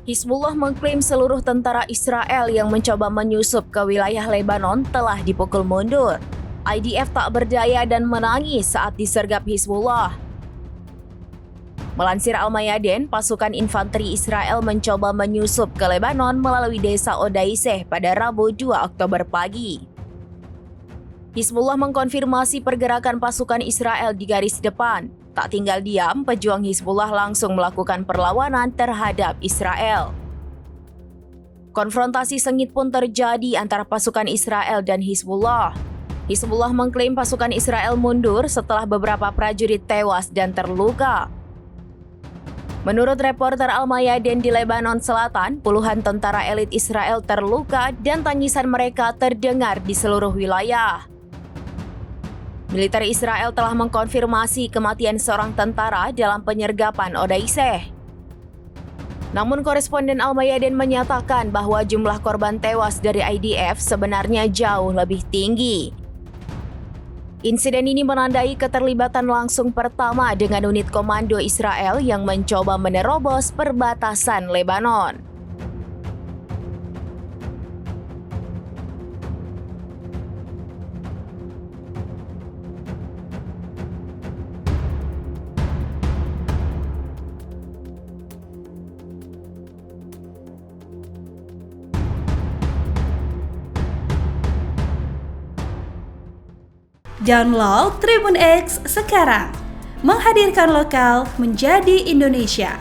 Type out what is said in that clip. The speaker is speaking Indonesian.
Hizbullah mengklaim seluruh tentara Israel yang mencoba menyusup ke wilayah Lebanon telah dipukul mundur. IDF tak berdaya dan menangis saat disergap Hizbullah. Melansir Al-Mayadin, pasukan infanteri Israel mencoba menyusup ke Lebanon melalui desa Odaiseh pada Rabu 2 Oktober pagi. Hizbullah mengkonfirmasi pergerakan pasukan Israel di garis depan. Tak tinggal diam, pejuang Hizbullah langsung melakukan perlawanan terhadap Israel. Konfrontasi sengit pun terjadi antara pasukan Israel dan Hizbullah. Hizbullah mengklaim pasukan Israel mundur setelah beberapa prajurit tewas dan terluka. Menurut reporter Al-Mayadin di Lebanon Selatan, puluhan tentara elit Israel terluka dan tangisan mereka terdengar di seluruh wilayah. Militer Israel telah mengkonfirmasi kematian seorang tentara dalam penyergapan Odaiseh. Namun koresponden Al-Mayadin menyatakan bahwa jumlah korban tewas dari IDF sebenarnya jauh lebih tinggi. Insiden ini menandai keterlibatan langsung pertama dengan unit komando Israel yang mencoba menerobos perbatasan Lebanon. Download Tribun X sekarang, menghadirkan lokal menjadi Indonesia.